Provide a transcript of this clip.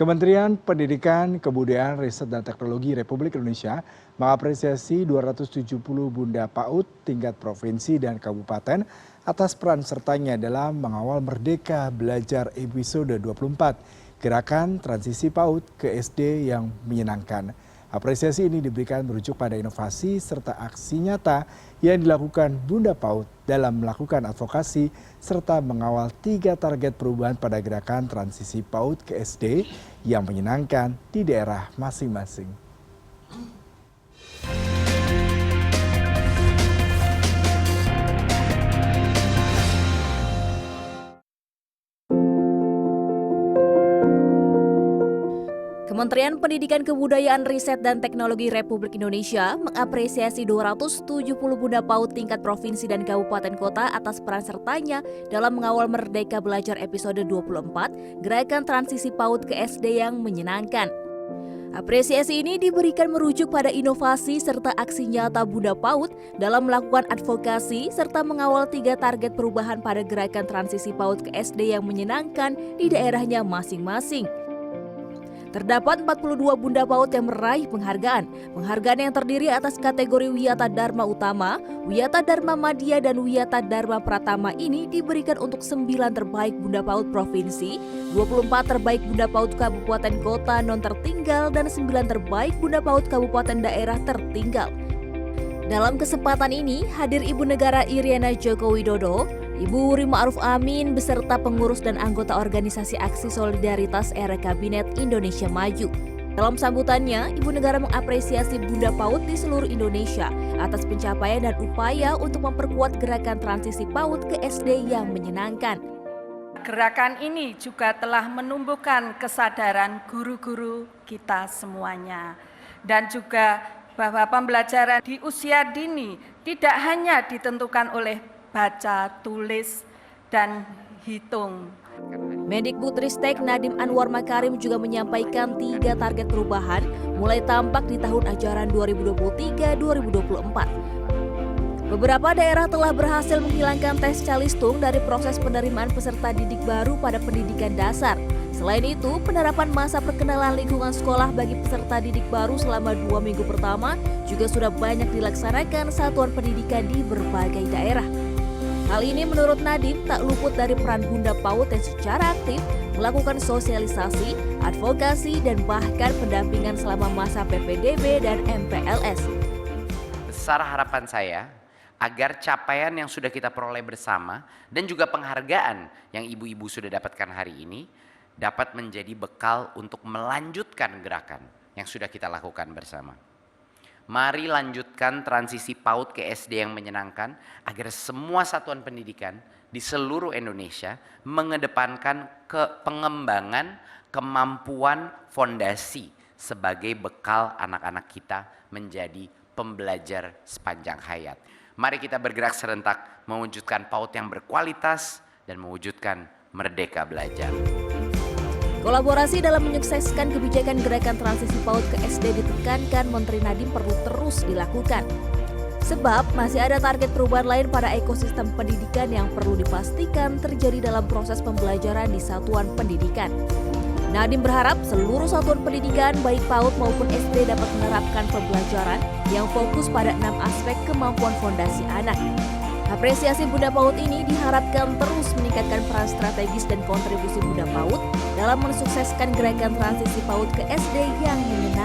Kementerian Pendidikan, Kebudayaan, Riset dan Teknologi Republik Indonesia mengapresiasi 270 Bunda PAUD tingkat provinsi dan kabupaten atas peran sertanya dalam mengawal Merdeka Belajar episode 24, gerakan transisi PAUD ke SD yang menyenangkan. Apresiasi ini diberikan merujuk pada inovasi serta aksi nyata yang dilakukan Bunda PAUD dalam melakukan advokasi serta mengawal 3 target perubahan pada gerakan transisi PAUD ke SD yang menyenangkan di daerah masing-masing. Kementerian Pendidikan Kebudayaan Riset dan Teknologi Republik Indonesia mengapresiasi 270 Bunda PAUD tingkat provinsi dan kabupaten kota atas peran sertanya dalam mengawal Merdeka Belajar episode 24, gerakan transisi PAUD ke SD yang menyenangkan. Apresiasi ini diberikan merujuk pada inovasi serta aksi nyata Bunda PAUD dalam melakukan advokasi serta mengawal 3 target perubahan pada gerakan transisi PAUD ke SD yang menyenangkan di daerahnya masing-masing. Terdapat 42 Bunda PAUD yang meraih penghargaan. Penghargaan yang terdiri atas kategori Wiyata Dharma Utama, Wiyata Dharma Madya, dan Wiyata Dharma Pratama ini diberikan untuk 9 terbaik Bunda PAUD Provinsi, 24 terbaik Bunda PAUD Kabupaten Kota non tertinggal, dan 9 terbaik Bunda PAUD Kabupaten Daerah tertinggal. Dalam kesempatan ini, hadir Ibu Negara Iriana Joko Widodo, Ibu Wuri Ma'ruf Amin beserta pengurus dan anggota organisasi Aksi Solidaritas Era Kabinet Indonesia Maju. Dalam sambutannya, Ibu Negara mengapresiasi Bunda PAUD di seluruh Indonesia atas pencapaian dan upaya untuk memperkuat gerakan transisi PAUD ke SD yang menyenangkan. Gerakan ini juga telah menumbuhkan kesadaran guru-guru kita semuanya, dan juga bahwa pembelajaran di usia dini tidak hanya ditentukan oleh baca, tulis, dan hitung. Mendikbudristek Nadiem Anwar Makarim juga menyampaikan 3 target perubahan mulai tampak di tahun ajaran 2023-2024. Beberapa daerah telah berhasil menghilangkan tes calistung dari proses penerimaan peserta didik baru pada pendidikan dasar. Selain itu, penerapan masa perkenalan lingkungan sekolah bagi peserta didik baru selama 2 minggu pertama juga sudah banyak dilaksanakan satuan pendidikan di berbagai daerah. Hal ini menurut Nadiem tak luput dari peran Bunda PAUD yang secara aktif melakukan sosialisasi, advokasi, dan bahkan pendampingan selama masa PPDB dan MPLS. Besar harapan saya agar capaian yang sudah kita peroleh bersama dan juga penghargaan yang ibu-ibu sudah dapatkan hari ini dapat menjadi bekal untuk melanjutkan gerakan yang sudah kita lakukan bersama. Mari lanjutkan transisi PAUD ke SD yang menyenangkan agar semua satuan pendidikan di seluruh Indonesia mengedepankan pengembangan kemampuan fondasi sebagai bekal anak-anak kita menjadi pembelajar sepanjang hayat. Mari kita bergerak serentak mewujudkan PAUD yang berkualitas dan mewujudkan Merdeka Belajar. Kolaborasi dalam menyukseskan kebijakan gerakan transisi PAUD ke SD ditekankan Menteri Nadiem perlu terus dilakukan. Sebab masih ada target perubahan lain pada ekosistem pendidikan yang perlu dipastikan terjadi dalam proses pembelajaran di satuan pendidikan. Nadiem berharap seluruh satuan pendidikan baik PAUD maupun SD dapat menerapkan pembelajaran yang fokus pada 6 aspek kemampuan fondasi anak. Apresiasi Bunda PAUD ini diharapkan terus meningkatkan peran strategis dan kontribusi Bunda PAUD dalam mensukseskan gerakan transisi PAUD ke SD yang menyenangkan.